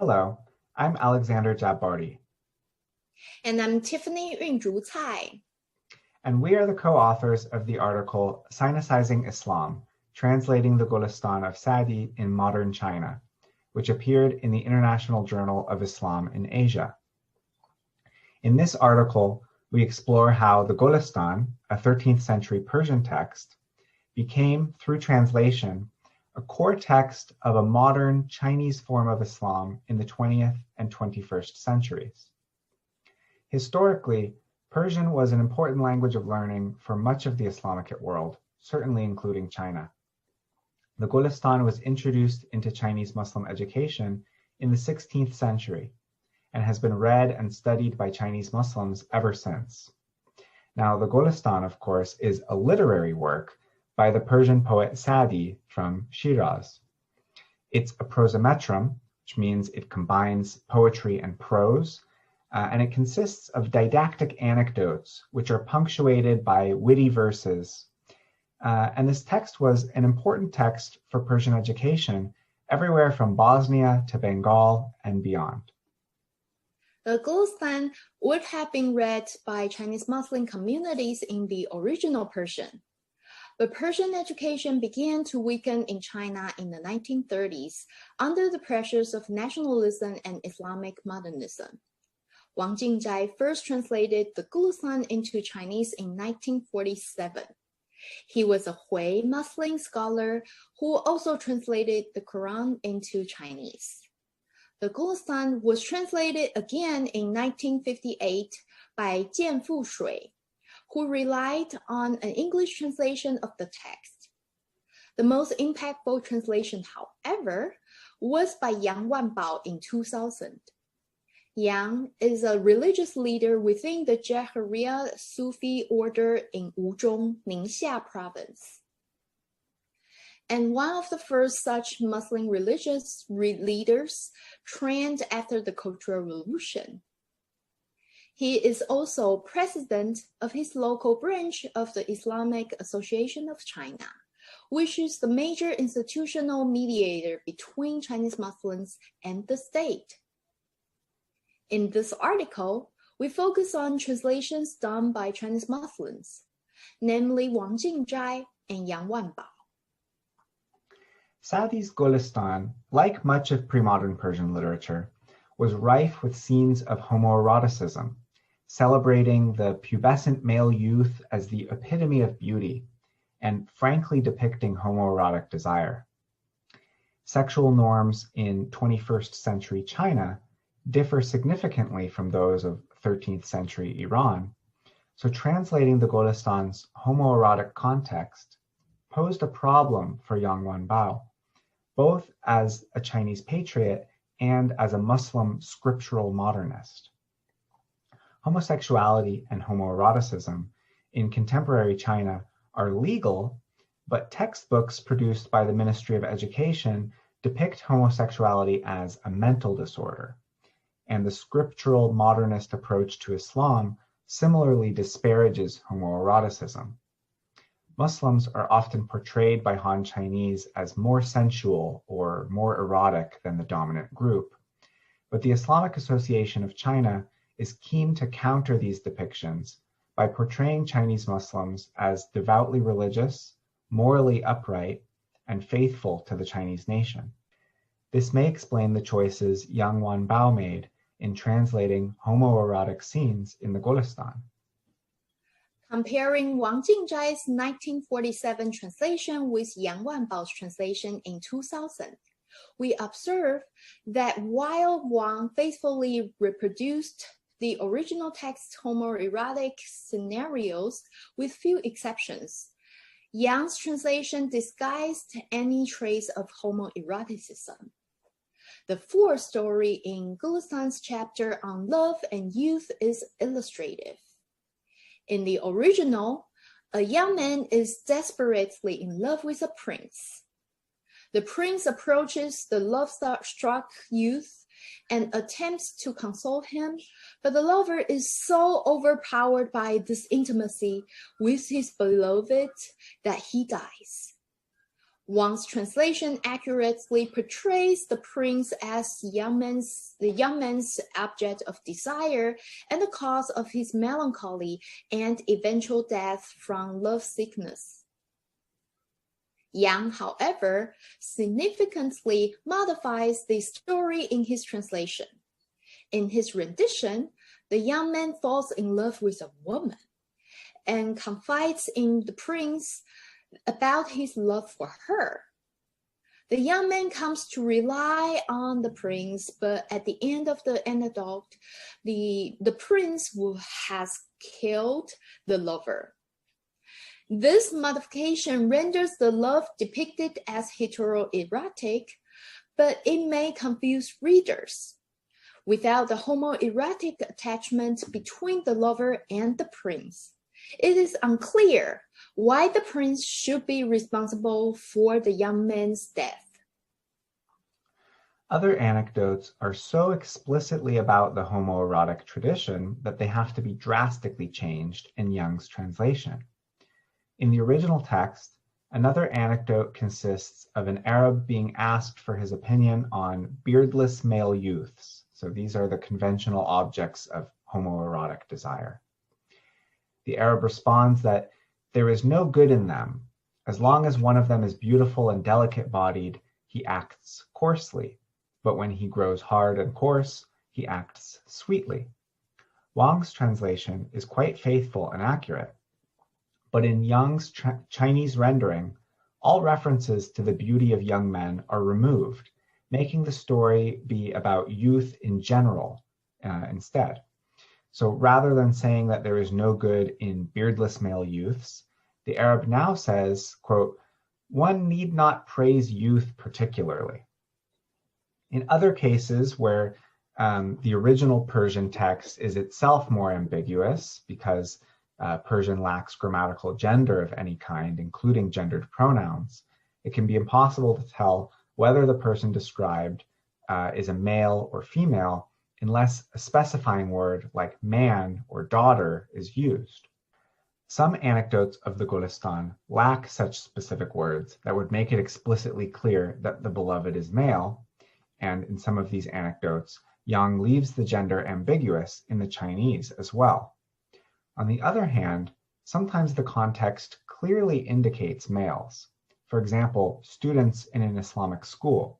Hello, I'm Alexander Jabbari, And I'm Tiffany Yun-Chu Tsai. and we are the co-authors of the article Sinicizing Islam, Translating the Gulistan of Saʿdi in Modern China, which appeared in the International Journal of Islam in Asia. In this article, we explore how the Gulistan, a 13th century Persian text, became, through translation, a core text of a modern Chinese form of Islam in the 20th and 21st centuries. Historically, Persian was an important language of learning for much of the Islamic world, certainly including China. The Gulistan was introduced into Chinese Muslim education in the 16th century and has been read and studied by Chinese Muslims ever since. Now, the Gulistan, of course, is a literary work by the Persian poet Saʿdi from Shiraz. It's a prosometrum, which means it combines poetry and prose, and it consists of didactic anecdotes, which are punctuated by witty verses. And this text was an important text for Persian education everywhere from Bosnia to Bengal and beyond. The Gulistan would have been read by Chinese Muslim communities in the original Persian. But Persian education began to weaken in China in the 1930s under the pressures of nationalism and Islamic modernism. Wang Jingzhai first translated the Gulistan into Chinese in 1947. He was a Hui Muslim scholar who also translated the Quran into Chinese. The Gulistan was translated again in 1958 by Jianfu Shui, who relied on an English translation of the text. The most impactful translation, however, was by Yang Wanbao in 2000. Yang is a religious leader within the Jahriyya Sufi order in Wuzhong, Ningxia province, and one of the first such Muslim religious leaders trained after the Cultural Revolution. He is also president of his local branch of the Islamic Association of China, which is the major institutional mediator between Chinese Muslims and the state. In this article, we focus on translations done by Chinese Muslims, namely Wang Jingzhai and Yang Wanbao. Saadi's Gulistan, like much of pre-modern Persian literature, was rife with scenes of homoeroticism, celebrating the pubescent male youth as the epitome of beauty, and frankly depicting homoerotic desire. Sexual norms in 21st century China differ significantly from those of 13th century Iran, so translating the Gulistan's homoerotic context posed a problem for Yang Wanbao, both as a Chinese patriot and as a Muslim scriptural modernist. Homosexuality and homoeroticism in contemporary China are legal, but textbooks produced by the Ministry of Education depict homosexuality as a mental disorder, and the scriptural modernist approach to Islam similarly disparages homoeroticism. Muslims are often portrayed by Han Chinese as more sensual or more erotic than the dominant group, but the Islamic Association of China is keen to counter these depictions by portraying Chinese Muslims as devoutly religious, morally upright, and faithful to the Chinese nation. This may explain the choices Yang Wanbao made in translating homoerotic scenes in the Gulistan. Comparing Wang Jingzhai's 1947 translation with Yang Wanbao's translation in 2000, we observe that while Wang faithfully reproduced the original text's homoerotic scenarios with few exceptions, Yang's translation disguised any trace of homoeroticism. The fourth story in Gulistan's chapter on love and youth is illustrative. In the original, a young man is desperately in love with a prince. The prince approaches the love-struck youth and attempts to console him, but the lover is so overpowered by this intimacy with his beloved that he dies. Wang's translation accurately portrays the prince as the young man's object of desire and the cause of his melancholy and eventual death from love sickness. Yang, however, significantly modifies the story in his translation. In his rendition, the young man falls in love with a woman and confides in the prince about his love for her. The young man comes to rely on the prince, but at the end of the anecdote, the prince has killed the lover. This modification renders the love depicted as heteroerotic, but it may confuse readers. Without the homoerotic attachment between the lover and the prince, it is unclear why the prince should be responsible for the young man's death. Other anecdotes are so explicitly about the homoerotic tradition that they have to be drastically changed in Yang's translation. In the original text, another anecdote consists of an Arab being asked for his opinion on beardless male youths. So these are the conventional objects of homoerotic desire. The Arab responds that there is no good in them. As long as one of them is beautiful and delicate-bodied, he acts coarsely. But when he grows hard and coarse, he acts sweetly. Wang's translation is quite faithful and accurate. But in Yang's Chinese rendering, all references to the beauty of young men are removed, making the story be about youth in general instead. So rather than saying that there is no good in beardless male youths, the Arab now says, quote, "One need not praise youth particularly." In other cases where the original Persian text is itself more ambiguous because Persian lacks grammatical gender of any kind, including gendered pronouns, it can be impossible to tell whether the person described is a male or female unless a specifying word like man or daughter is used. Some anecdotes of the Gulistan lack such specific words that would make it explicitly clear that the beloved is male, and in some of these anecdotes, Yang leaves the gender ambiguous in the Chinese as well. On the other hand, sometimes the context clearly indicates males. For example, students in an Islamic school,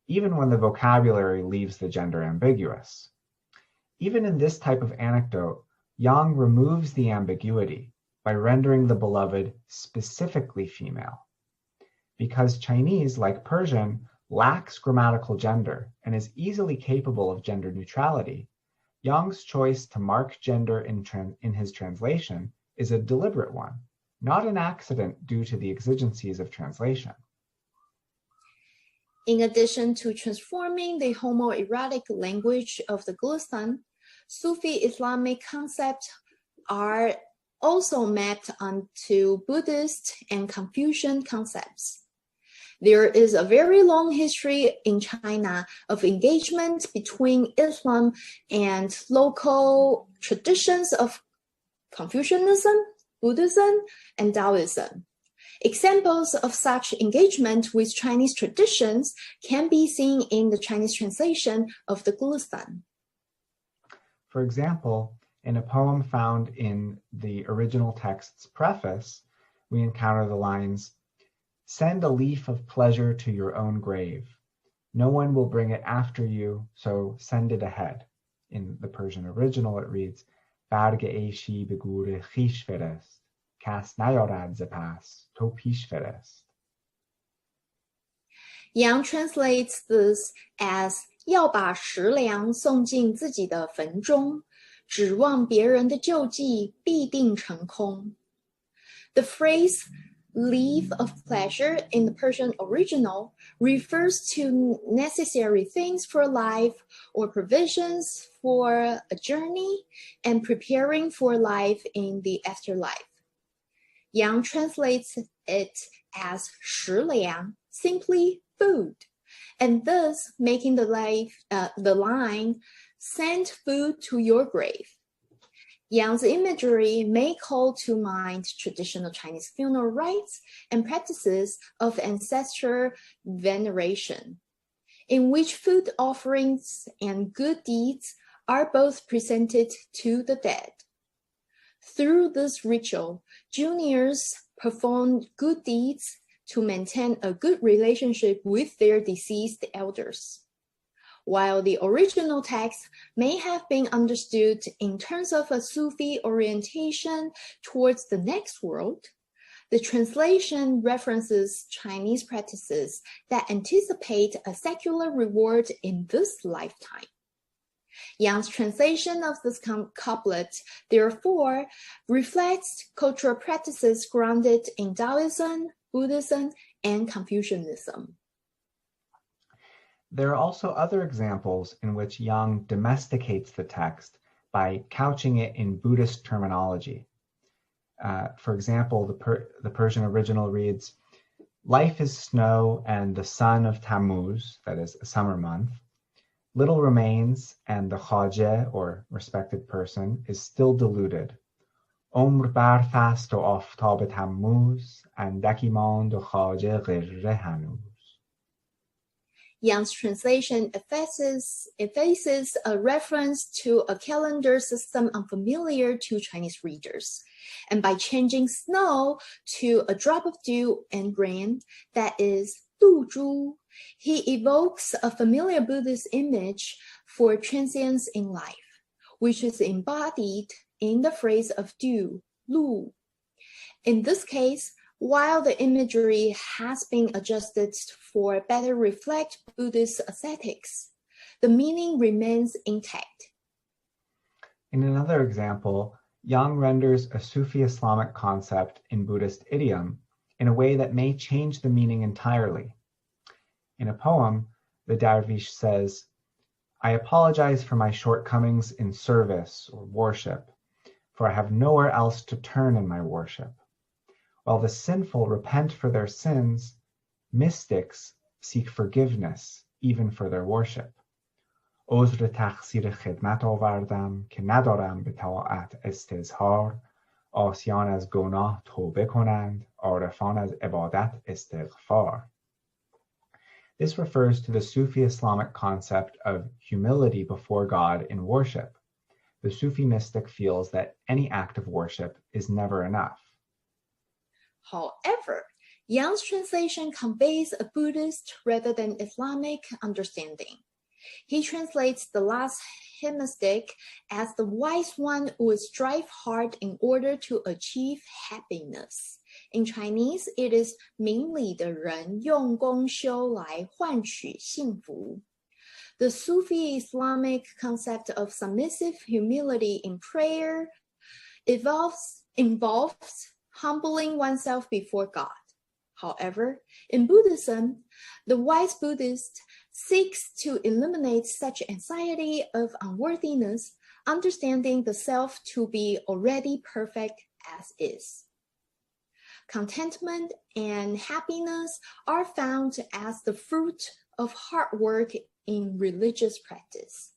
even when the vocabulary leaves the gender ambiguous. Even in this type of anecdote, Yang removes the ambiguity by rendering the beloved specifically female. Because Chinese, like Persian, lacks grammatical gender and is easily capable of gender neutrality, Yang's choice to mark gender in his translation is a deliberate one, not an accident due to the exigencies of translation. In addition to transforming the homoerotic language of the Gulistan, Sufi Islamic concepts are also mapped onto Buddhist and Confucian concepts. There is a very long history in China of engagement between Islam and local traditions of Confucianism, Buddhism, and Taoism. Examples of such engagement with Chinese traditions can be seen in the Chinese translation of the Gulistan. For example, in a poem found in the original text's preface, we encounter the lines, "Send a leaf of pleasure to your own grave. No one will bring it after you, so send it ahead." In the Persian original, it reads, "Barg eishi be gure khish ferest, kas nayorad ze pas, to pish ferest." Yang translates this as 要把食粮送进自己的坟中，指望别人的救济必定成空. The phrase leave of pleasure in the Persian original refers to necessary things for life or provisions for a journey and preparing for life in the afterlife. Yang translates it as 食粮, simply food, and thus making the line send food to your grave. Yang's imagery may call to mind traditional Chinese funeral rites and practices of ancestral veneration, in which food offerings and good deeds are both presented to the dead. Through this ritual, juniors perform good deeds to maintain a good relationship with their deceased elders. While the original text may have been understood in terms of a Sufi orientation towards the next world, the translation references Chinese practices that anticipate a secular reward in this lifetime. Yang's translation of this couplet, therefore, reflects cultural practices grounded in Taoism, Buddhism, and Confucianism. There are also other examples in which Yang domesticates the text by couching it in Buddhist terminology. For example, the Persian original reads, "Life is snow and the sun of Tammuz," that is a summer month. "Little remains and the Khwaja, or respected person, is still deluded. Umr barfast o aftab Tammuz, andaki mand o Khwaja ghirre hanuz." Yang's translation effaces a reference to a calendar system unfamiliar to Chinese readers. And by changing snow to a drop of dew and rain, that is, 露珠, he evokes a familiar Buddhist image for transience in life, which is embodied in the phrase of dew, 露. In this case, while the imagery has been adjusted for better reflect Buddhist ascetics, the meaning remains intact. In another example, Yang renders a Sufi Islamic concept in Buddhist idiom in a way that may change the meaning entirely. In a poem, the dervish says, "I apologize for my shortcomings in service or worship, for I have nowhere else to turn in my worship. While the sinful repent for their sins, mystics seek forgiveness even for their worship. عذر تقصیر خدمت آوردم که ندارم به طاعت استظهار. عاصیان از گناه توبه کنند، عارفان از عبادت استغفار." This refers to the Sufi Islamic concept of humility before God in worship. The Sufi mystic feels that any act of worship is never enough. However, Yang's translation conveys a Buddhist rather than Islamic understanding. He translates the last mystic as the wise one who would strive hard in order to achieve happiness. In Chinese, it is 明理的人用功修来换取幸福. The Sufi Islamic concept of submissive humility in prayer involves humbling oneself before God. However, in Buddhism, the wise Buddhist seeks to eliminate such anxiety of unworthiness, understanding the self to be already perfect as is. Contentment and happiness are found as the fruit of hard work in religious practice.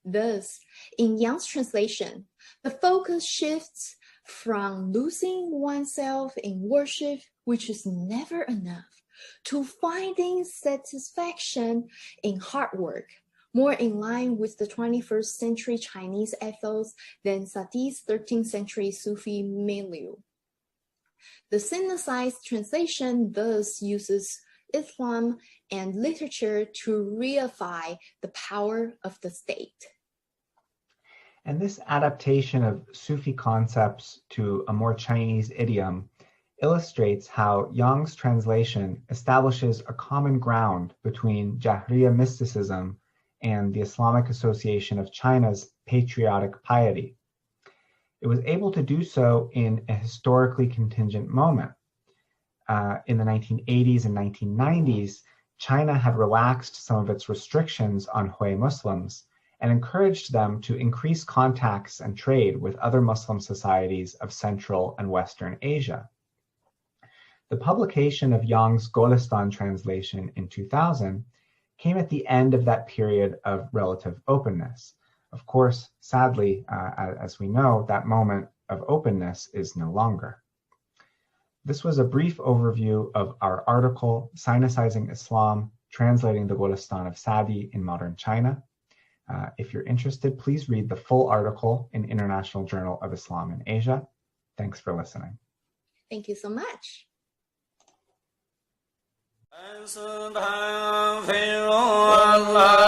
Thus, in Yang's translation, the focus shifts from losing oneself in worship, which is never enough, to finding satisfaction in hard work, more in line with the 21st century Chinese ethos than Saadi's 13th century Sufi milieu. The Sinicized translation thus uses Islam and literature to reify the power of the state. And this adaptation of Sufi concepts to a more Chinese idiom illustrates how Yang's translation establishes a common ground between Jahriyya mysticism and the Islamic Association of China's patriotic piety. It was able to do so in a historically contingent moment. In the 1980s and 1990s, China had relaxed some of its restrictions on Hui Muslims and encouraged them to increase contacts and trade with other Muslim societies of Central and Western Asia. The publication of Yang's Gulistan translation in 2000 came at the end of that period of relative openness, Of course, sadly, as we know, that moment of openness is no longer. This was a brief overview of our article, Sinicizing Islam, Translating the Gulistan of Saʿdi in Modern China. If you're interested, please read the full article in International Journal of Islam in Asia. Thanks for listening. Thank you so much. Allah